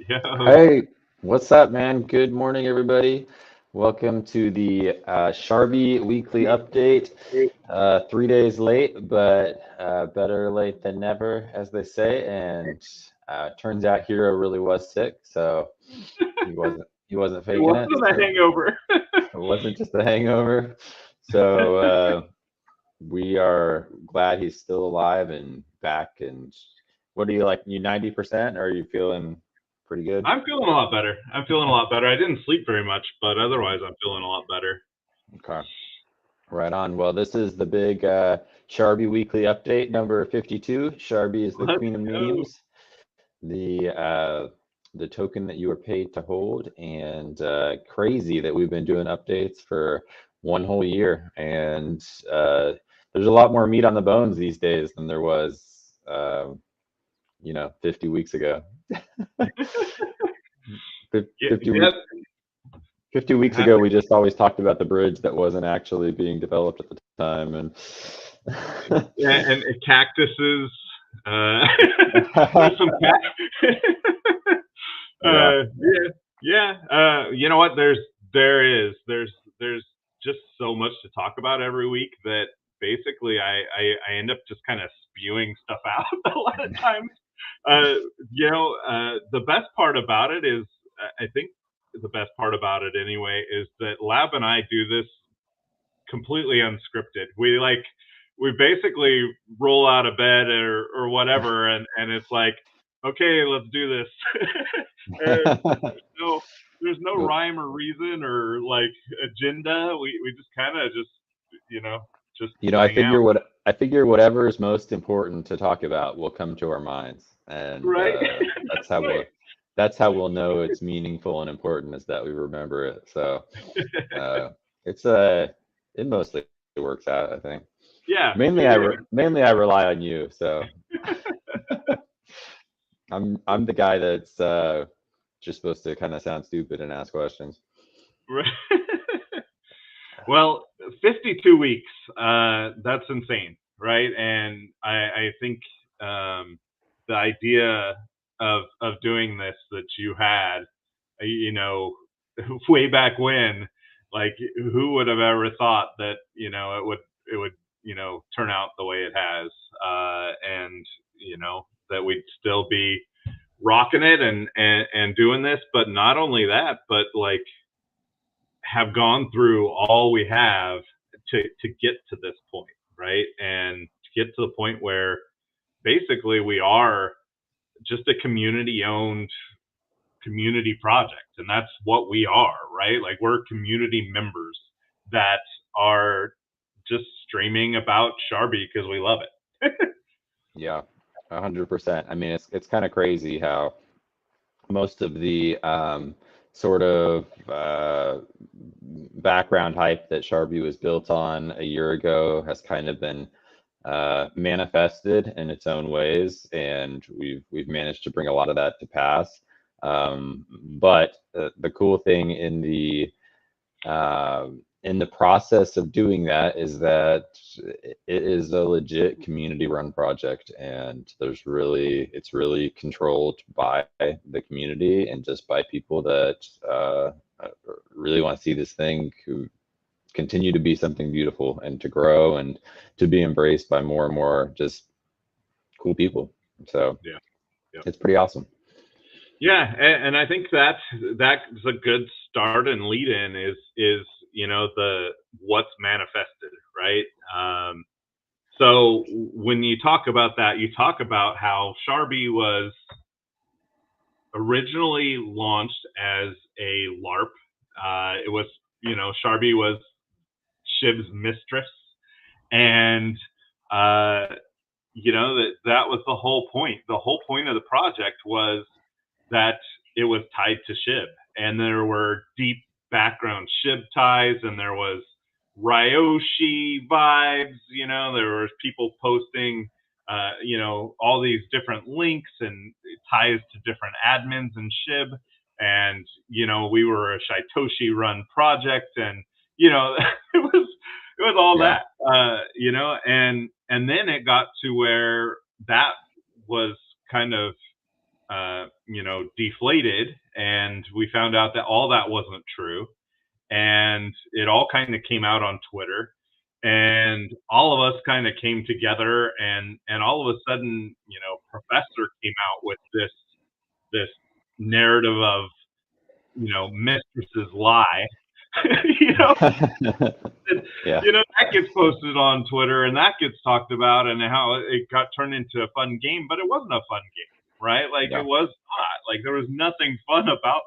Yo, Hey, what's up, man? Good morning, everybody. Welcome to the Sharbi weekly update. 3 days late, but better late than never, as they say. And turns out Hero really was sick, so he wasn't it faking it. wasn't a So hangover. it wasn't just a hangover. So we are glad he's still alive and back. And what are you like? You 90%, or are you feeling pretty good? I'm feeling a lot better. I'm feeling a lot better. I didn't sleep very much, but otherwise, I'm feeling a lot better. Okay. Right on. Well, this is the big Sharby weekly update, number 52. Sharby is the Let's queen of go. memes, the token that you are paid to hold, and crazy that we've been doing updates for one whole year. And there's a lot more meat on the bones these days than there was, 50 weeks ago. Yeah, 50 yeah, weeks 50 weeks ago, we just always talked about the bridge that wasn't actually being developed at the time, yeah, and cactuses. Uh, there's some yeah, yeah, yeah. You know what? There's just so much to talk about every week that basically I end up just kind of spewing stuff out a lot of times. Uh, the best part about it is, I think the best part about it anyway is that Lab and I do this completely unscripted. We basically roll out of bed or whatever, and it's like, okay, let's do this. no there's no rhyme or reason or like agenda. We just kind of you know just I hang out, figure whatever is most important to talk about will come to our minds, and right? Right. that's how we'll know it's meaningful and important is that we remember it. So uh, it's it mostly works out, I think. Yeah, yeah. Mainly I rely on you, so I'm the guy that's just supposed to kind of sound stupid and ask questions. Right. Well, 52 weeks, that's insane, right? And I think the idea of doing this that you had, you know, way back when, like who would have ever thought that it would turn out the way it has, and that we'd still be rocking it and doing this. But not only that, but like have gone through all we have to get to this point, right? And to get to the point where basically we are just a community owned community project, and that's what we are, right? Like we're community members that are just streaming about Sharby because we love it. Yeah, 100%. I mean, it's kind of crazy how most of the sort of background hype that Sharby was built on a year ago has kind of been manifested in its own ways, and we've managed to bring a lot of that to pass. But the cool thing in the process of doing that is that it is a legit community run project, and it's really controlled by the community and just by people that really want to see this thing who continue to be something beautiful and to grow and to be embraced by more and more just cool people. So Yeah. Yeah. it's pretty awesome. Yeah, and I think that's a good start and lead in is the what's manifested, right? So when you talk about that, you talk about how Sharby was originally launched as a LARP. It was, Sharby was Shiv's mistress, and that was the whole point. The whole point of the project was that it was tied to Shib, and there were deep background Shib ties, and there was Ryoshi vibes. There was people posting, all these different links and ties to different admins in Shib, and we were a Shaitoshi run project, and it was all Yeah. that, and then it got to where that was kind of deflated, and we found out that all that wasn't true, and it all kind of came out on Twitter, and all of us kind of came together, and all of a sudden, Professor came out with this narrative of mistress's lie. you know, Yeah, that gets posted on Twitter and that gets talked about, and how it got turned into a fun game, but it wasn't a fun game, right? Like it yeah, was not. Like there was nothing fun about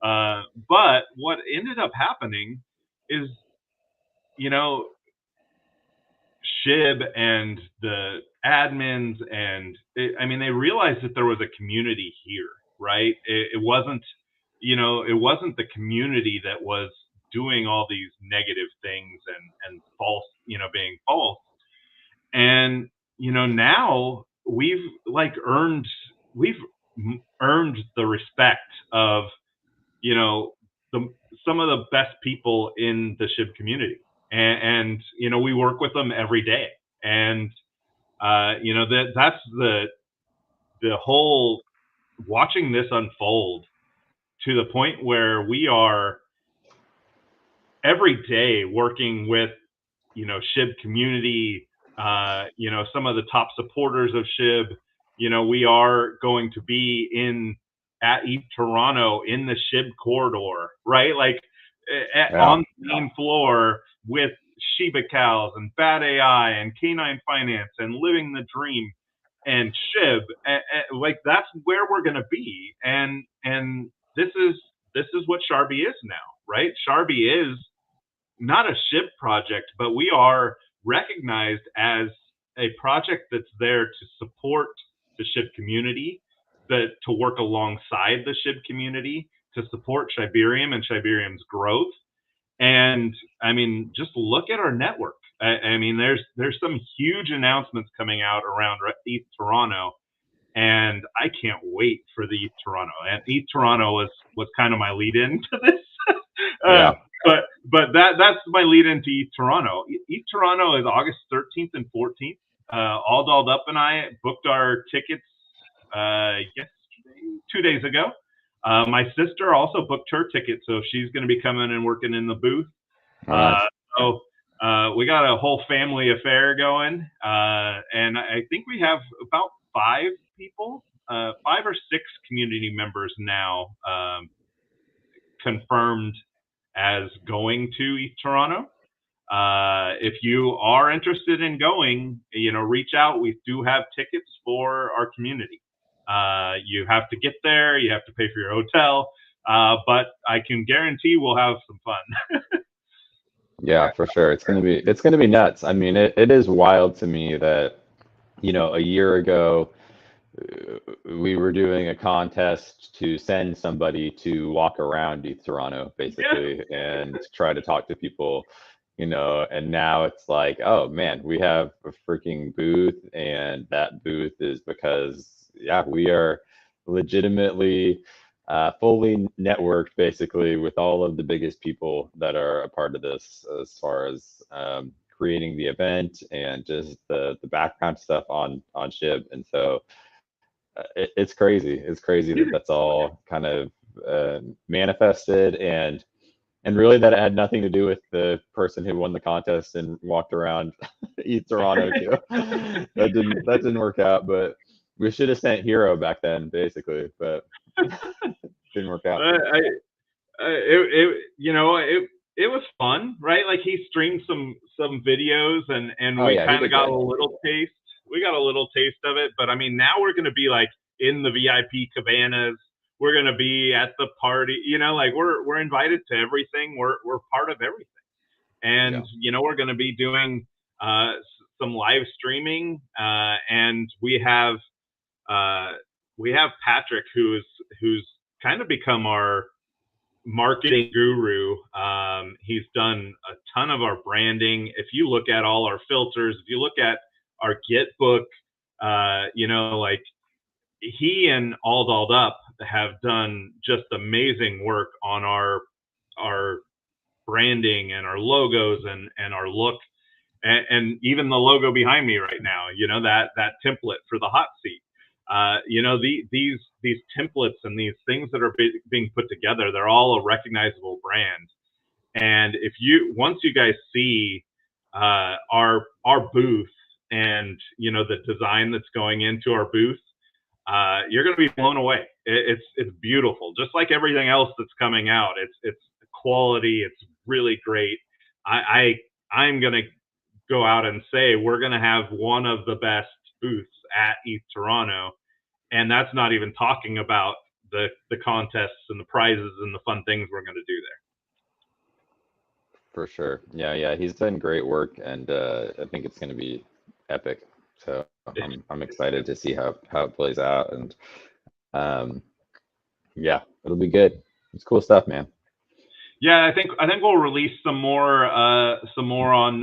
that. But what ended up happening is, you know, Shib and the admins, and I mean, they realized that there was a community here, right? It wasn't, it wasn't the community that was doing all these negative things and false, being false. And now we've earned the respect of you know the some of the best people in the Shib community, and we work with them every day, and that's the whole, watching this unfold to the point where we are every day working with Shib community, some of the top supporters of Shib. We are going to be at East Toronto in the Shib corridor, right? Like yeah, on the main floor with Shiba cows and Bad AI and Canine Finance and Living the Dream and Shib. Like that's where we're going to be, and this is what Sharbi is now, right? Sharbi is not a Shib project, but we are recognized as a project that's there to support the Shib community, to work alongside the Shib community, to support Shibarium and Shibarium's growth. And I mean, just look at our network. I mean, there's some huge announcements coming out around East Toronto, and I can't wait for the East Toronto. And East Toronto was kind of my lead into this. uh, yeah. but that's my lead into East Toronto. East Toronto is August 13th and 14th. All Dolled Up and I booked our tickets yesterday, 2 days ago. My sister also booked her ticket, so she's going to be coming and working in the booth. Uh, Nice. so we got a whole family affair going, and I think we have about 5 people, 5 or 6 community members now, confirmed as going to East Toronto. If you are interested in going, reach out. We do have tickets for our community. You have to get there. You have to pay for your hotel. But I can guarantee we'll have some fun. Yeah, for sure. It's gonna be nuts. I mean, it is wild to me that, a year ago, we were doing a contest to send somebody to walk around East Toronto, Yeah. basically, and try to talk to people, and now it's like, oh man, we have a freaking booth, and that booth is because, yeah, we are legitimately fully networked, basically, with all of the biggest people that are a part of this, as far as creating the event and just the background stuff on Shib. And so it's crazy. It's crazy that that's all kind of manifested, and really that had nothing to do with the person who won the contest and walked around East Toronto too. That didn't work out, but we should have sent Hero back then, basically, but didn't work out. I it was fun, right? Like he streamed some videos, and Oh we yeah, he kind of did got great. a little taste. We got a little taste of it, but I mean, now we're going to be like in the VIP cabanas. We're going to be at the party. Like we're invited to everything. We're part of everything, and Yeah. we're going to be doing some live streaming, and uh, we have Patrick, who's kind of become our marketing guru. He's done a ton of our branding. If you look at all our filters, if you look at our Git book, like he and All Dolled Up have done just amazing work on our branding and our logos and our look, and even the logo behind me right now. That template for the hot seat. you know, these templates and these things that are being put together, they're all a recognizable brand. And if you once you guys see our booth and you know the design that's going into our booth, you're going to be blown away. It's beautiful, just like everything else that's coming out. It's quality. It's really great. I'm going to go out and say we're going to have one of the best booths at East Toronto, and that's not even talking about the contests and the prizes and the fun things we're going to do there. For sure. Yeah, he's done great work, and I think it's going to be epic. So I'm excited to see how it plays out, and yeah, it'll be good. It's cool stuff, man. Yeah, I think we'll release some more on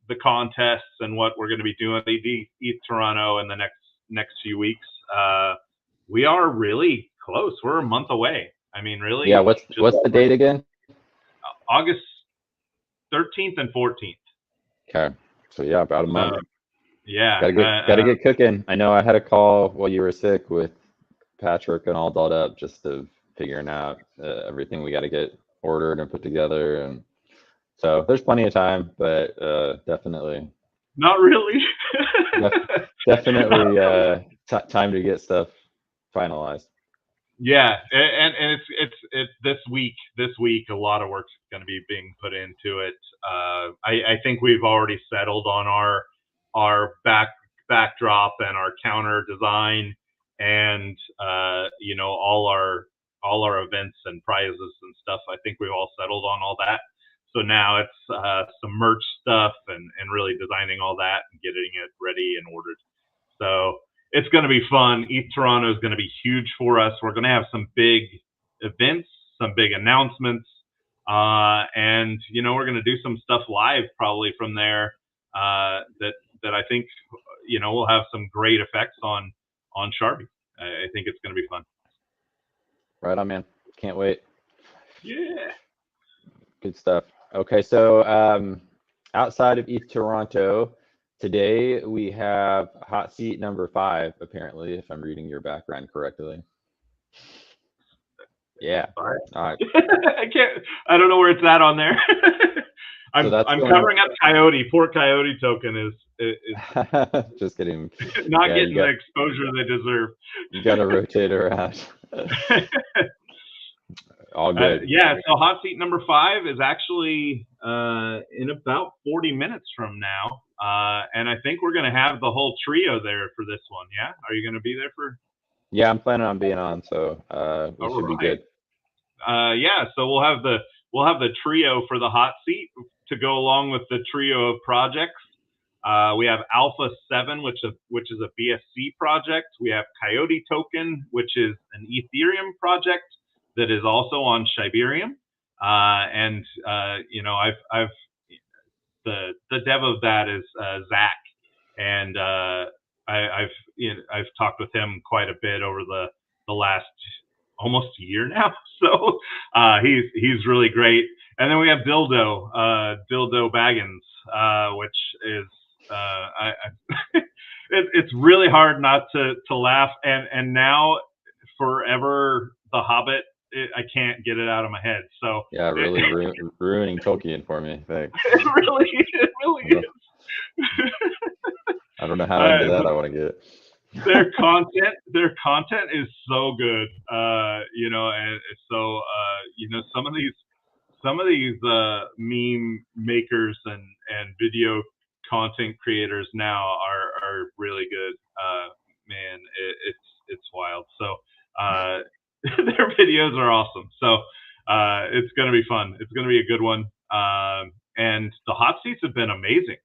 the contests and what we're going to be doing at East Toronto in the next few weeks. We are really close. We're a month away. I mean, really. Yeah. What's the date again? August 13th and 14th. Okay. So yeah, about a month. Yeah. Gotta get cooking. I know I had a call while you were sick with Patrick and all dolled up just to figuring out everything we got to get ordered and put together, and so there's plenty of time, but definitely not really. definitely time to get stuff finalized. Yeah, and it's this week a lot of work's going to be being put into it. I think we've already settled on our backdrop and our counter design, and you know, all our events and prizes and stuff. I think we've all settled on all that. So now it's some merch stuff and really designing all that and getting it ready and ordered. So it's going to be fun. East Toronto is going to be huge for us. We're going to have some big events, some big announcements, and you know, we're going to do some stuff live probably from there that I think, you know, will have some great effects on Sharbi. I think it's going to be fun. Right on, man. Can't wait. Yeah. Good stuff. Okay, so outside of East Toronto, today we have hot seat number 5, apparently, if I'm reading your background correctly. Yeah. All right. I don't know where it's at on there. I'm so covering up Coyote. Poor Coyote token is just kidding. Not getting the exposure they deserve. You got to rotate around. All good. Yeah, so hot seat number 5 is actually in about 40 minutes from now. And I think we're going to have the whole trio there for this one. Yeah? Are you going to be there for? Yeah, I'm planning on being on, so we should be good. Yeah, so we'll have the trio for the hot seat to go along with the trio of projects. We have Alpha 7, which is a BSC project. We have Coyote Token, which is an Ethereum project that is also on Shibarium. And you know, I've the dev of that is Zach, and I've talked with him quite a bit over the last almost a year now. So he's really great. And then we have Dildo Baggins, which is it's really hard not to laugh. And now forever the Hobbit, I can't get it out of my head. So yeah, really ruining Tolkien for me. Thanks. It really is. I don't know how into that I want to get. Their content is so good, you know, and so you know, some of these meme makers and video content creators now are really good. Man, it's wild. So their videos are awesome. So it's going to be fun. It's going to be a good one. And the hot seats have been amazing.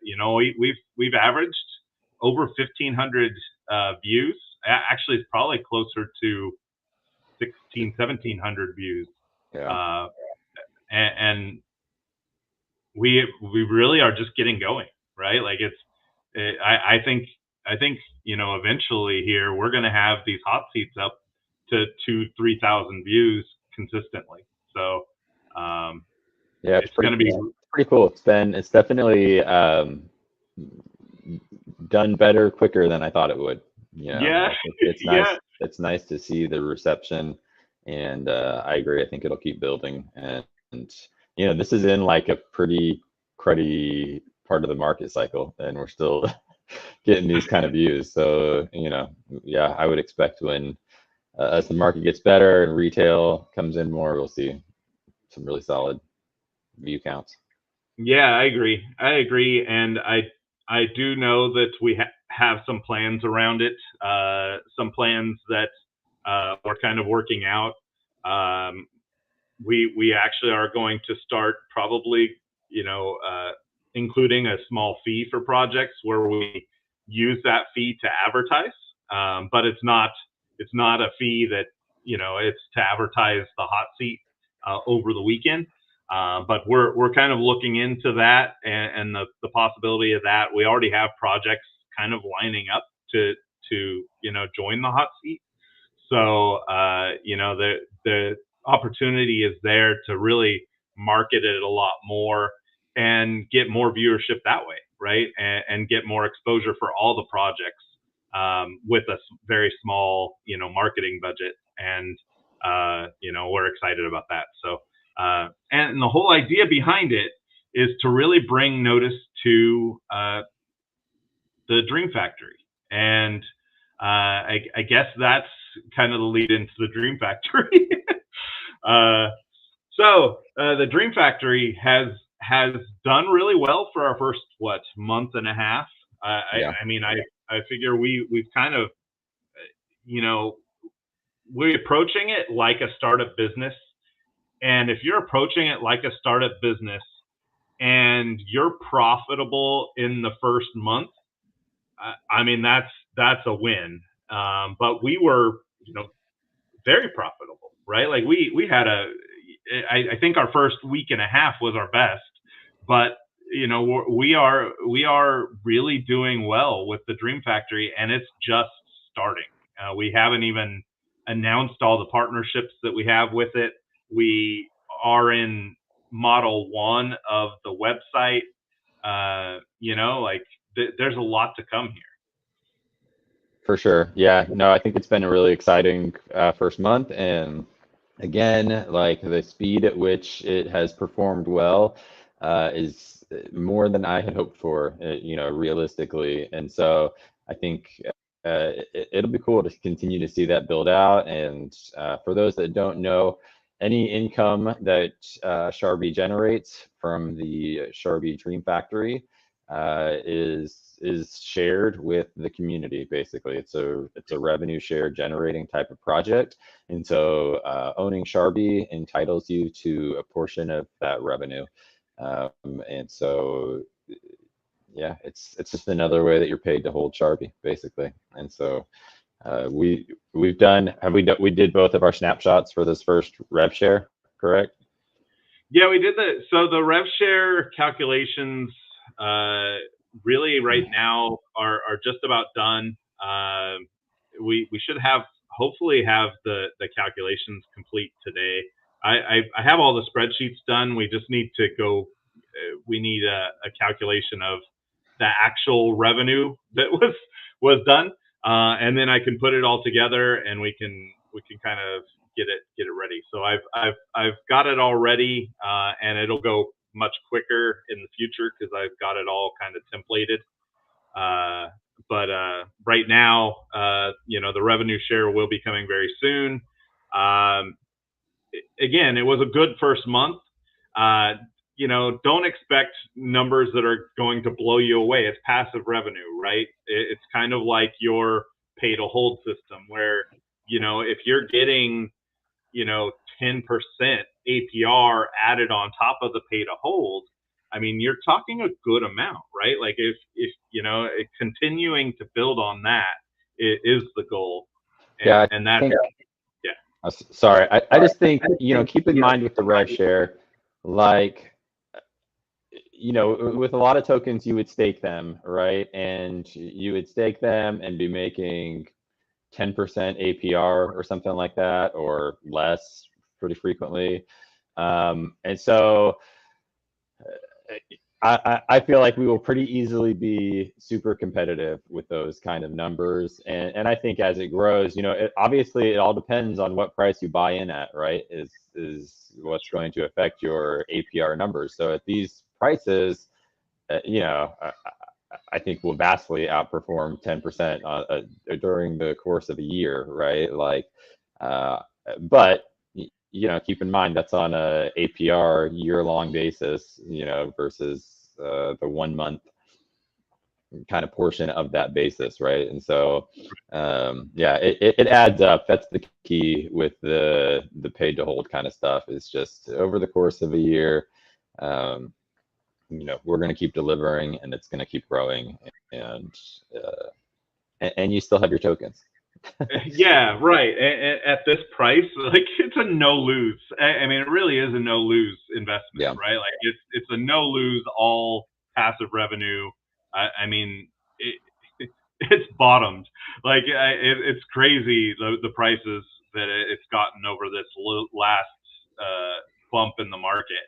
You know, we've averaged over 1,500 views. Actually, it's probably closer to 1,700 views. Yeah. And we really are just getting going, right? Like I think you know, eventually here we're going to have these hot seats up to 2,000-3,000 views consistently. So yeah, it's going to be pretty cool. It's definitely done better quicker than I thought it would. Yeah, It's yeah, nice. It's nice to see the reception, and I agree. I think it'll keep building, and this is in like a pretty cruddy part of the market cycle, and we're still getting these kind of views. So yeah, I would expect when as the market gets better and retail comes in more, we'll see some really solid view counts. yeah. I agree. I agree, and I do know that we have some plans around it. Some plans that we're kind of working out. Um, we actually are going to start probably including a small fee for projects where we use that fee to advertise, but it's not a fee that it's to advertise the hot seat over the weekend. But we're kind of looking into that and the possibility of that. We already have projects kind of lining up to join the hot seat. So the opportunity is there to really market it a lot more and get more viewership that way, right? And get more exposure for all the projects with a very small marketing budget, and we're excited about that. So and the whole idea behind it is to really bring notice to the Dream Factory. And I guess that's kind of the lead into the Dream Factory. uh, the Dream Factory has done really well for our first month and a half. Yeah, I mean I figure we've kind of you know we're approaching it like a startup business, and if you're approaching it like a startup business and you're profitable in the first month, I mean that's a win. But we were, very profitable, right? Like we had I think our first week and a half was our best, but we are really doing well with the Dream Factory, and it's just starting. We haven't even announced all the partnerships that we have with it. We are in model one of the website. Like there's a lot to come here. for sure. Yeah, no, I think it's been a really exciting first month, and again, like the speed at which it has performed well is more than I had hoped for, realistically. And so I think it'll be cool to continue to see that build out. And for those that don't know, any income that Sharbi generates from the Sharbi Dream Factory is shared with the community. Basically, it's a revenue share generating type of project, and so owning Sharbi entitles you to a portion of that revenue. And so yeah, it's just another way that you're paid to hold Sharbi, basically. And so we've done have we done, we did both of our snapshots for this first rev share, correct? Yeah, we did the rev share calculations. Really, right now are just about done. We should hopefully have the calculations complete today. I have all the spreadsheets done. We just need to go. We need a calculation of the actual revenue that was done, and then I can put it all together, and we can kind of get it ready. So I've got it all ready, and it'll go much quicker in the future because I've got it all kind of templated. But right now, the revenue share will be coming very soon. Um, Again, it was a good first month. Don't expect numbers that are going to blow you away. It's passive revenue, right? It's kind of like your pay to hold system where, if you're getting, 10% APR added on top of the pay to hold, I mean, you're talking a good amount, right? Like if continuing to build on that is the goal. And, Yeah, I and that's, think yeah. sorry, I just think keep in mind with the rev share, like with a lot of tokens, you would stake them, right? And you would stake them and be making 10% APR or something like that, or less pretty frequently. And so I feel like we will pretty easily be super competitive with those kind of numbers. And I think as it grows, obviously it all depends on what price you buy in at, right? Is what's going to affect your APR numbers. So at these prices, I think will vastly outperform 10% during the course of a year, right? Like, but keep in mind that's on a APR year-long basis, versus the 1 month kind of portion of that basis, right? And so, yeah, it adds up. That's the key with the paid to hold kind of stuff. Is just over the course of a year. We're going to keep delivering, and it's going to keep growing, and you still have your tokens. Yeah, right. At this price, like it's a no lose. I mean, it really is a no lose investment, Yeah, right? Like it's a no lose, all passive revenue. I mean, it's bottomed. Like it's crazy the prices that it's gotten over this last bump in the market.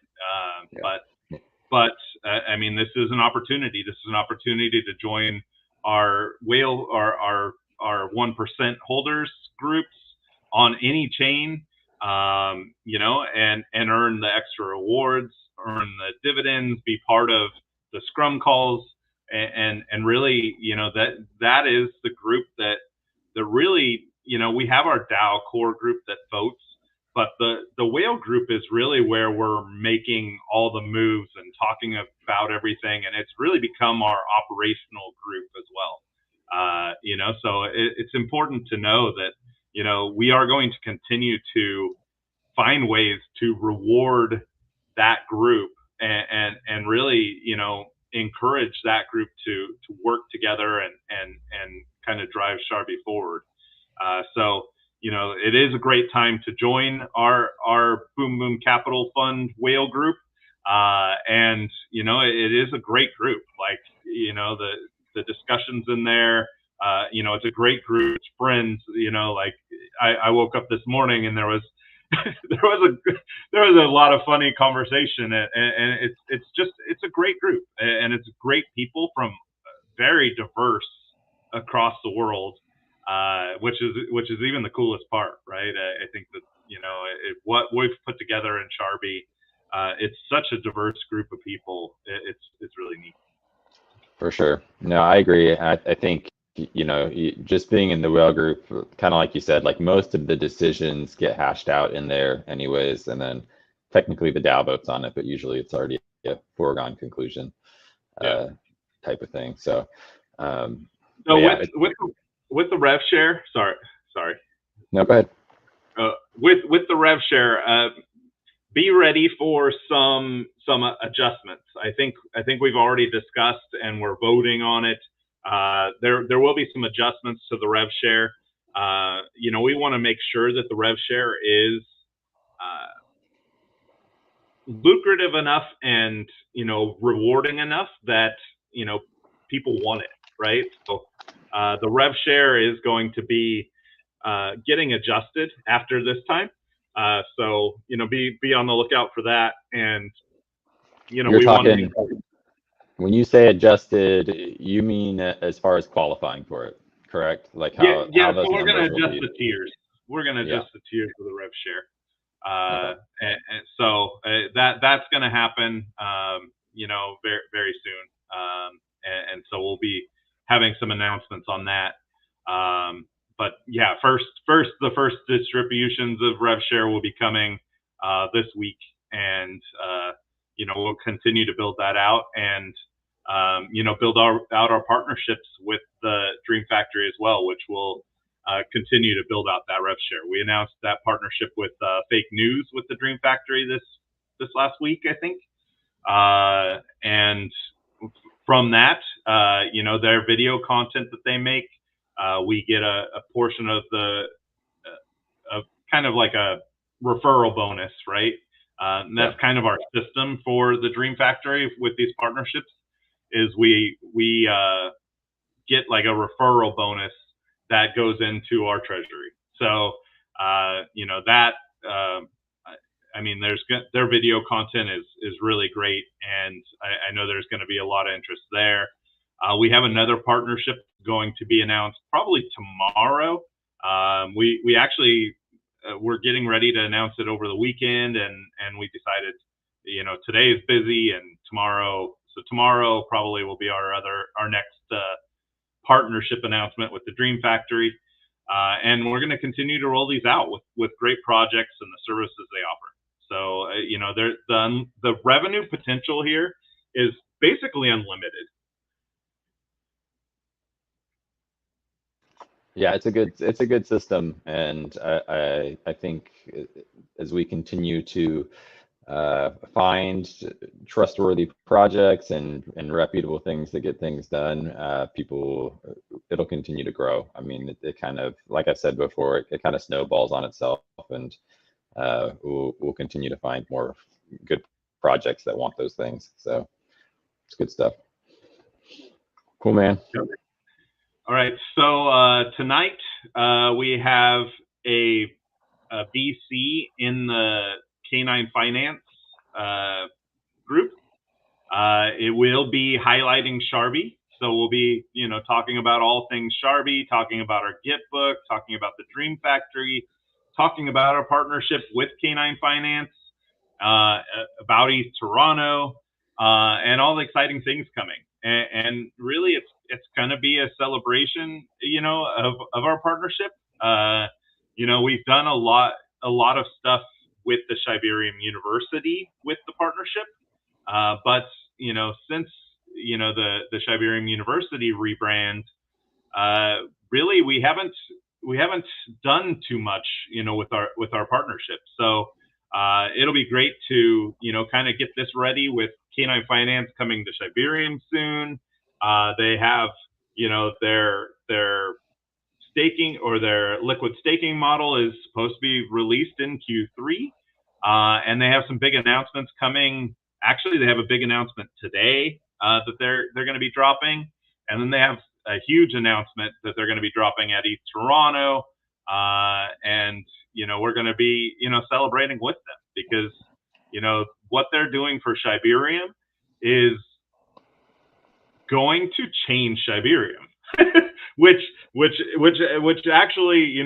yeah, But I mean, this is an opportunity. This is an opportunity to join our whale, our 1% holders groups on any chain, and earn the extra rewards, earn the dividends, be part of the scrum calls, and really, that is the group that really, we have our DAO core group that votes, but the whale group is really where we're making all the moves and talking about everything, and it's really become our operational group as well. So it's important to know that we are going to continue to find ways to reward that group, and really encourage that group to work together and kind of drive Sharbi forward. So it is a great time to join our Boom Boom Capital Fund whale group. And it is a great group. Like, the discussions in there, it's a great group. It's friends, like I woke up this morning and there was there was a lot of funny conversation, and it's a great group, and it's great people from very diverse across the world, which is even the coolest part, right? I think that what we've put together in Sharbi, it's such a diverse group of people. It's really neat. for sure. No, I agree. I think just being in the whale group, kind of like you said, like most of the decisions get hashed out in there anyways, and then technically the DAO votes on it, but usually it's already a foregone conclusion type of thing. So, so yeah, with the rev share, sorry. No, go ahead. With the rev share, be ready for some adjustments. I think we've already discussed and we're voting on it. There will be some adjustments to the rev share. We want to make sure that the rev share is lucrative enough and rewarding enough that people want it, right? So the rev share is going to be getting adjusted after this time. So be on the lookout for that. And You're talking, when you say adjusted, you mean as far as qualifying for it, correct? Like how those so we're going to numbers will adjust be. the tiers. We're going to adjust the tiers of the rev share. Okay. And so that's going to happen, very, very soon. And so we'll be having some announcements on that. But yeah, the first distributions of rev share will be coming this week, and we'll continue to build that out, and build out our partnerships with the Dream Factory as well, which will continue to build out that rev share. We announced that partnership with Fake News with the Dream Factory this last week, I think, and from that, their video content that they make, we get a portion of the of kind of like a referral bonus, right? And that's kind of our system for the Dream Factory with these partnerships, is we get like a referral bonus that goes into our treasury. So that I mean, their video content is really great, and I know there's going to be a lot of interest there. We have another partnership going to be announced probably tomorrow. We actually we're getting ready to announce it over the weekend, and we decided, today is busy, and tomorrow probably will be our next partnership announcement with the Dream Factory. And we're going to continue to roll these out with great projects and the services they offer. So, the revenue potential here is basically unlimited. Yeah, it's a good system, and I think as we continue to find trustworthy projects and reputable things to get things done, it'll continue to grow. I mean, it kind of, like I said before, it kind of snowballs on itself, and we'll continue to find more good projects that want those things. So it's good stuff. Cool, man. All right. So tonight we have a VC in the Canine Finance group. It will be highlighting Sharbi. So we'll be, talking about all things Sharbi, talking about our Git book, talking about the Dream Factory, talking about our partnership with Canine Finance, about East Toronto, and all the exciting things coming. And really, it's going to be a celebration, of our partnership. We've done a lot of stuff with the Siberian University with the partnership, but since the Siberian University rebrand, really we haven't done too much, with our partnership. So it'll be great to kind of get this ready with Canine Finance coming to Siberian soon. They have their staking, or their liquid staking model, is supposed to be released in Q3, and they have some big announcements coming. Actually, they have a big announcement today that they're going to be dropping, and then they have a huge announcement that they're going to be dropping at East Toronto, and we're going to be celebrating with them, because what they're doing for Siberium is going to change Siberium, which actually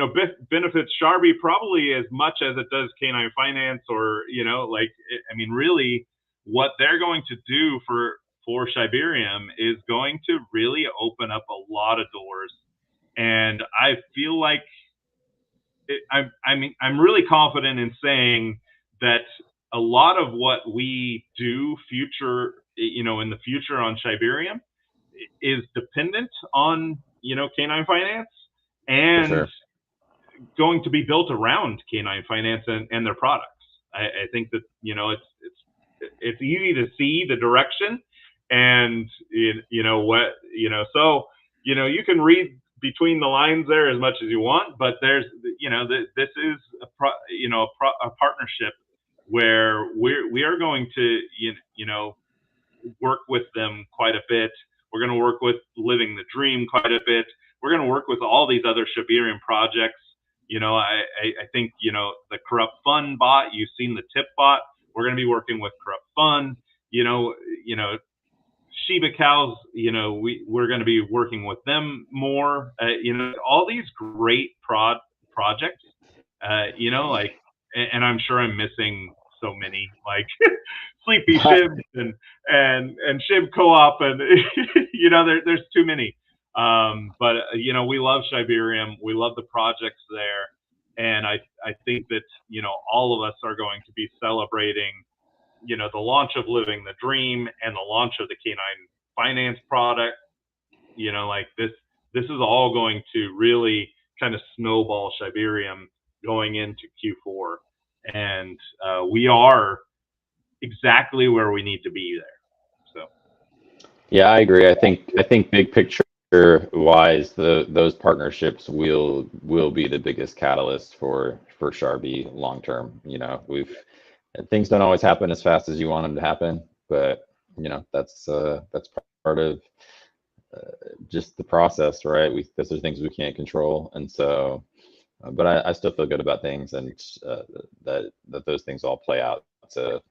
benefits Sharbi probably as much as it does Canine Finance, or really what they're going to do for Siberium is going to really open up a lot of doors. And I feel like I'm really confident in saying that a lot of what we do in the future on Siberium is dependent on Canine Finance, and For sure. going to be built around Canine Finance and their products. I think that it's easy to see the direction, and so you can read between the lines there as much as you want, but there's this is a partnership where we are going to work with them quite a bit. We're going to work with Living the Dream quite a bit. We're going to work with all these other Siberian projects. I think the Corrupt Fun bot. You've seen the Tip bot. We're going to be working with Corrupt Fun. Shiba cows. We're going to be working with them more. All these great projects. And I'm sure I'm missing so many, like Sleepy Shib and Shib Co-op, and there's too many. But we love Siberium. We love the projects there, and I think that all of us are going to be celebrating the launch of Living the Dream and the launch of the Canine Finance product. This is all going to really kind of snowball Siberium going into Q4, and we are exactly where we need to be there. So yeah, I agree. I think big picture wise, those partnerships will be the biggest catalyst for Sharbi long term. Things don't always happen as fast as you want them to happen, but that's part of just the process, right? Those are things we can't control, and so But I still feel good about things, and that those things all play out to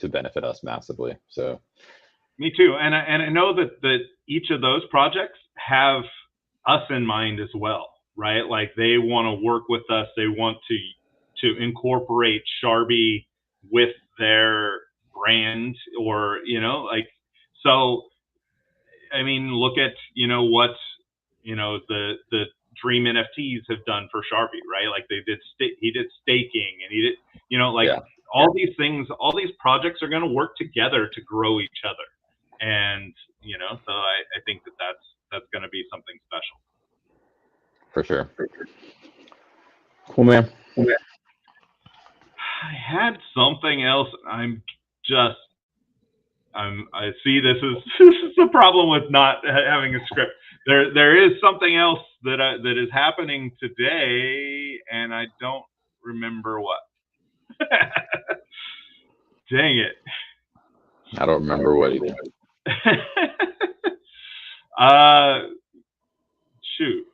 benefit us massively. So Me too. And I know that each of those projects have us in mind as well, right? Like they want to work with us. They want to incorporate Sharbi with their brand, or like, so. I mean, look at what the Dream NFTs have done for Sharpie, right? Like he did staking, and he did like yeah, all these things, all these projects are going to work together to grow each other, and so I think that's going to be something special. for sure. Cool, man. I had something else. Just I see this is this is the problem with not having a script. There is something else that is happening today, and I don't remember what. Dang it! I don't remember what either. uh, shoot.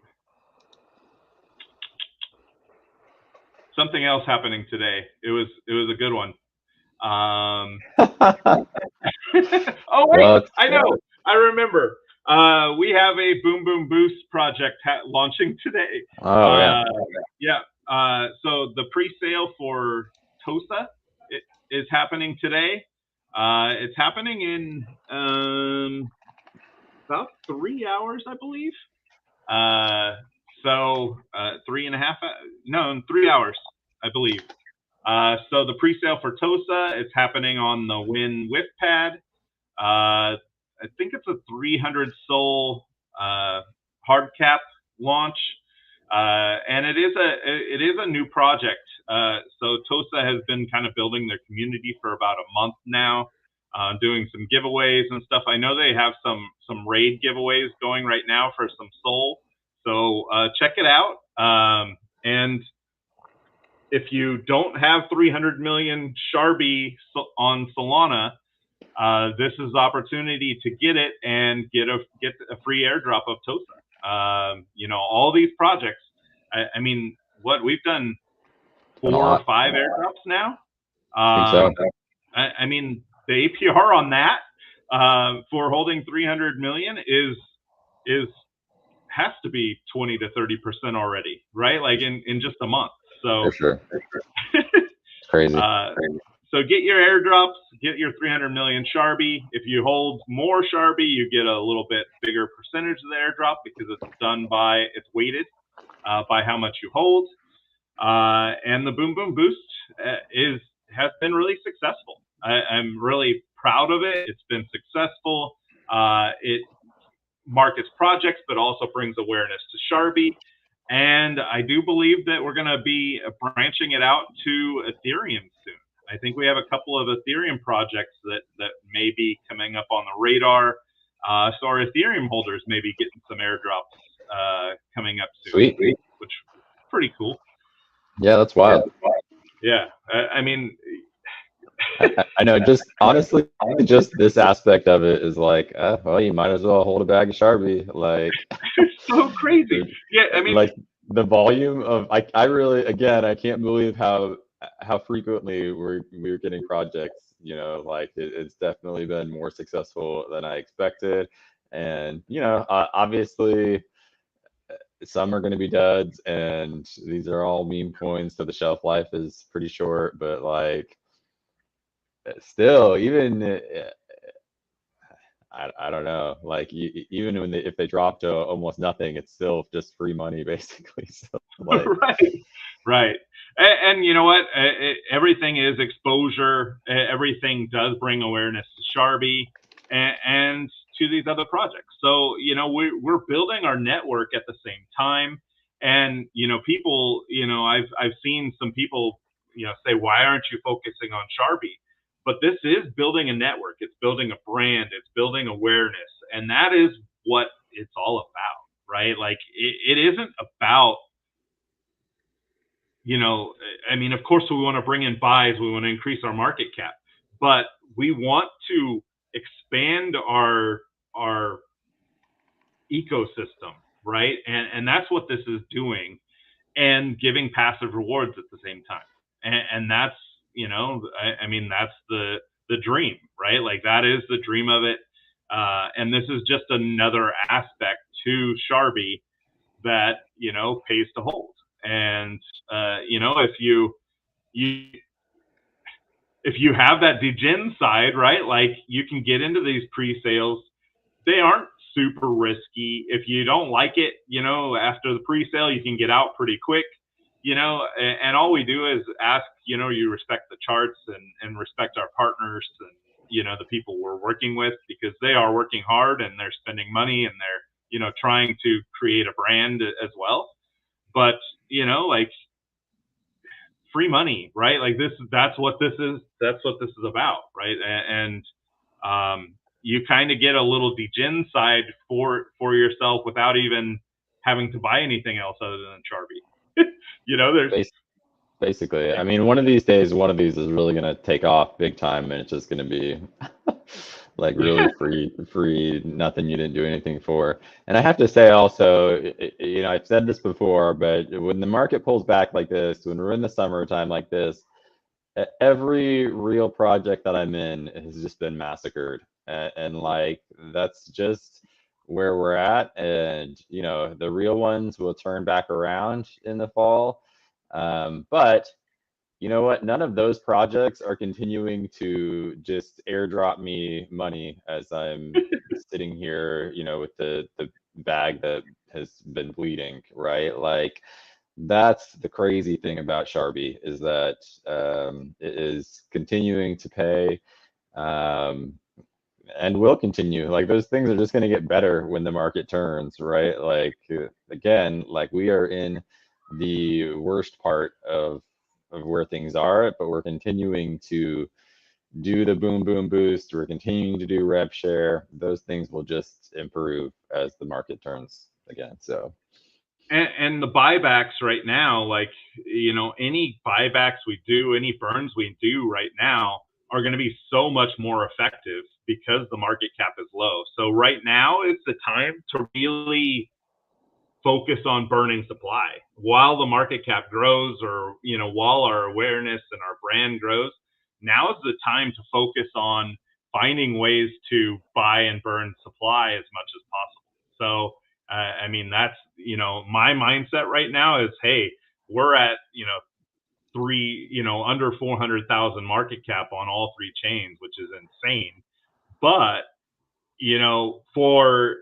Something else happening today. It was a good one. Oh wait, Well, I know. I remember. We have a Boom Boom Boost project launching today. oh yeah. Yeah. So the pre-sale for Tosa is happening today. It's happening in about 3 hours, I believe. So 3.5. No, in 3 hours, I believe. So the pre-sale for Tosa is happening on the Win Whip Pad. I think it's a 300 soul hard cap launch, and it is a new project. So Tosa has been kind of building their community for about a month now, doing some giveaways and stuff. I know they have some raid giveaways going right now for some soul. So check it out. And if you don't have 300 million Sharbi on Solana, this is the opportunity to get it and get a free airdrop of Tosa. All these projects. I mean, what we've done 4 or 5 airdrops now. I think so. I mean, the APR on that for holding 300 million is has to be 20 to 30% already, right? Like in just a month. So For sure. It's crazy. So get your airdrops, get your 300 million Sharbi. If you hold more Sharbi, you get a little bit bigger percentage of the airdrop because it's weighted by how much you hold. And the Boom Boom Boost has been really successful. I'm really proud of it. It's been successful. It markets projects, but also brings awareness to Sharbi. And I do believe that we're going to be branching it out to Ethereum soon. I think we have a couple of Ethereum projects that may be coming up on the radar. So our Ethereum holders may be getting some airdrops coming up soon. Sweet. Which is pretty cool. Yeah, that's wild. Yeah. I mean, I know, just honestly, just this aspect of it is like, well, you might as well hold a bag of Sharbi. Like, it's so crazy. Yeah, I mean, like the volume of, I really, again, I can't believe how frequently we're getting projects. Like it's definitely been more successful than I expected, and obviously some are going to be duds, and these are all meme coins, so the shelf life is pretty short. But like, still, even I don't know, like even if they drop to almost nothing, it's still just free money basically. So like, right. And you know what? Everything is exposure. Everything does bring awareness to Sharbi and to these other projects. So we're building our network at the same time. And people, I've seen some people, say, why aren't you focusing on Sharbi? But this is building a network. It's building a brand. It's building awareness, and that is what it's all about, right? Like it isn't about, I mean, of course we want to bring in buys, we want to increase our market cap, but we want to expand our ecosystem, right? And that's what this is doing. and giving passive rewards at the same time. And that's, I mean, that's the dream, right? Like that is the dream of it. And this is just another aspect to Sharbi that, pays to hold. And, you, if you have that degen side, right, like you can get into these pre-sales. They aren't super risky. If you don't like it, after the pre-sale, you can get out pretty quick, and all we do is ask, you respect the charts and respect our partners and, the people we're working with, because they are working hard and they're spending money and they're, trying to create a brand as well. But, like free money, right? Like that's what this is. That's what this is about, right? And you kind of get a little degen side for yourself without even having to buy anything else other than Sharbi. There's Basically, I mean, one of these days, one of these is really going to take off big time, and it's just going to be like really free, nothing you didn't do anything for. And I have to say also, I've said this before, but when the market pulls back like this, when we're in the summertime like this, every real project that I'm in has just been massacred. And like, that's just where we're at. And, the real ones will turn back around in the fall. But you know what? None of those projects are continuing to just airdrop me money as I'm sitting here, with the bag that has been bleeding, right? Like that's the crazy thing about Sharbi is that it is continuing to pay um, and will continue. Like those things are just going to get better when the market turns, right? Like again, like we are in the worst part of where things are, but we're continuing to do the boom boom boost. We're continuing to do rev share. Those things will just improve as the market turns again. So and the buybacks right now, like, any buybacks we do, any burns we do right now are going to be so much more effective because the market cap is low. So right now is the time to really focus on burning supply while the market cap grows, or, while our awareness and our brand grows. Now is the time to focus on finding ways to buy and burn supply as much as possible. So, I mean, that's, my mindset right now is, hey, we're at, under 400,000 market cap on all three chains, which is insane. But, for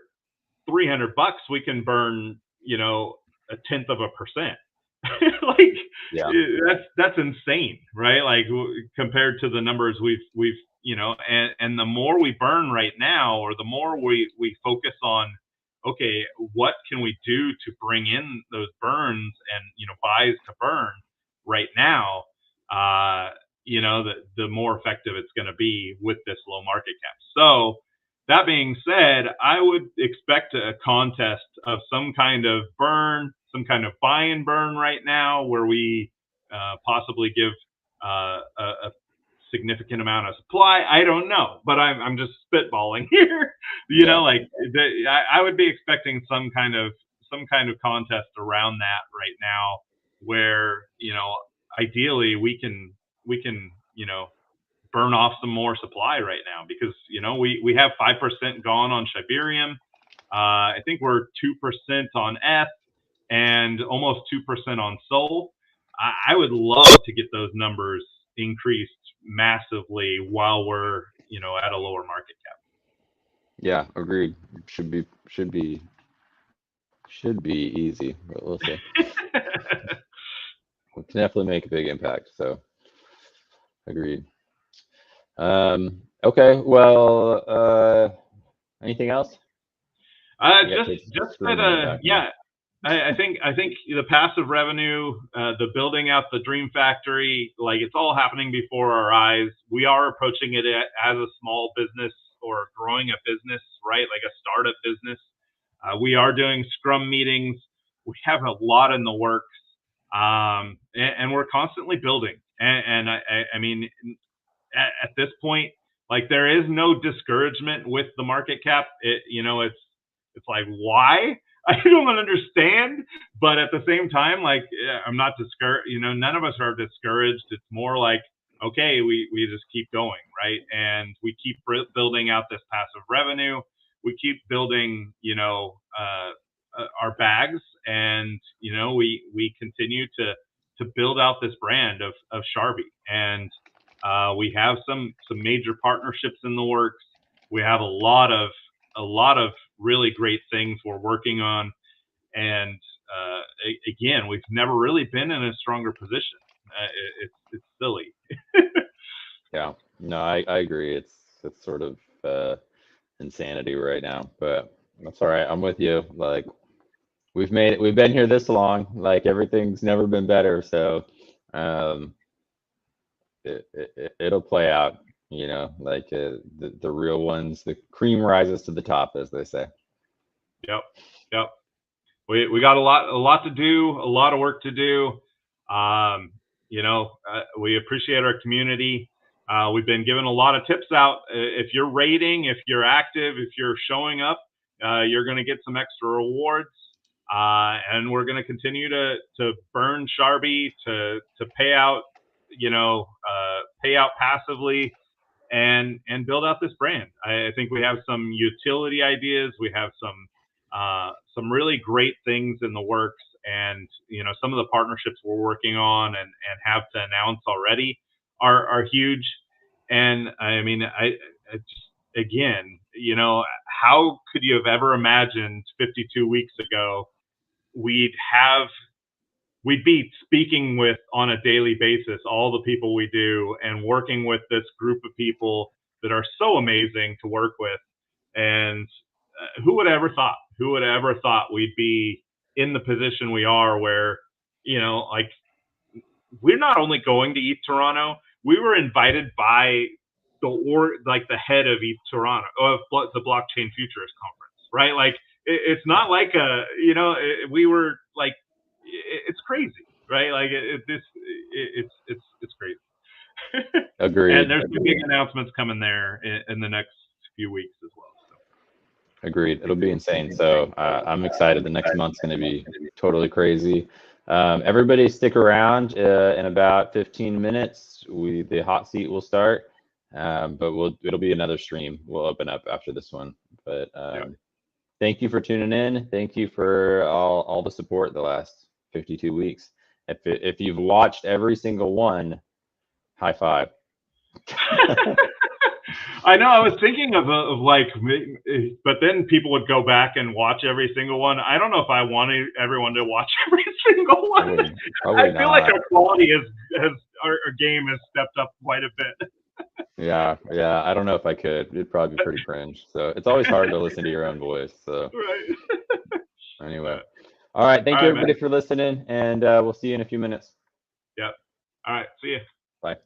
$300, we can burn, a tenth of a percent. Like yeah, that's insane, right? Like compared to the numbers we've and the more we burn right now, or the more we focus on, okay, what can we do to bring in those burns and, buys to burn right now, the more effective it's going to be with this low market cap. So that being said, I would expect a contest of some kind of burn, some kind of buy and burn right now, where we possibly give a significant amount of supply. I don't know, but I'm just spitballing here. yeah, Like I would be expecting some kind of contest around that right now, where, ideally we can burn off some more supply right now, because, we have 5% gone on Shibarium. I think we're 2% on F and almost 2% on Sol. I would love to get those numbers increased massively while we're, at a lower market yeah, agreed. Should be easy, but we'll see. cap. We can definitely make a big impact. So agreed. Okay, well, anything else? You got kids Just that, screaming in the background. yeah, I think the passive revenue, the building out the dream factory, like it's all happening before our eyes. We are approaching it as a small business, or growing a business, right? Like a startup business. We are doing Scrum meetings. We have a lot in the works, and we're constantly building. And I mean, at this point, like there is no discouragement with the market cap. It's like, why? I don't understand, but at the same time, like I'm not discouraged. None of us are discouraged. It's more like, okay, we just keep going, right? And we keep building out this passive revenue. We keep building, our bags, and we continue to build out this brand of Sharbi, and we have some major partnerships in the works. We have a lot of really great things we're working on, and again, we've never really been in a stronger position. It's silly. Yeah, no, I agree. It's sort of insanity right now, but that's all right. I'm with you. Like we've made it. We've been here this long. Like everything's never been better. So um, it'll play out. Like the real ones, the cream rises to the top, as they say. Yep, yep. We got a lot to do, a lot of work to do. We appreciate our community. We've been giving a lot of tips out. If you're rating, if you're active, if you're showing up, you're going to get some extra rewards. And we're going to continue to burn Sharbi to pay out, pay out passively, and build out this brand. I think we have some utility ideas. We have some really great things in the works, and some of the partnerships we're working on and have to announce already are huge. And I mean, I just, again, how could you have ever imagined 52 weeks ago we'd have we'd be speaking with on a daily basis all the people we do and working with this group of people that are so amazing to work with. And who would have ever thought? Who would have ever thought we'd be in the position we are, where like we're not only going to ETH Toronto, we were invited by the head of ETH Toronto, of the Blockchain Futurist Conference, right? Like it's not like we were like, it's crazy, right? Like it's crazy. And Agreed. there's some big announcements coming there in the next few weeks as well. So. Agreed. It'll be insane. So I'm excited. The next month's going to be totally crazy. Everybody stick around. In about 15 minutes, the hot seat will start. But it'll be another stream. We'll open up after this one. But thank you for tuning in. Thank you for all the support the last 52 weeks. If you've watched every single one, high five. I know. I was thinking of like, but then people would go back and watch every single one. I don't know if I wanted everyone to watch every single one. Probably I feel like our quality our game has stepped up quite a bit. Yeah. I don't know if I could. It'd probably be pretty cringe. So it's always hard to listen to your own voice. So right. Anyway, all right. Thank you everybody for listening, and we'll see you in a few minutes. Yeah. All right. See you. Bye.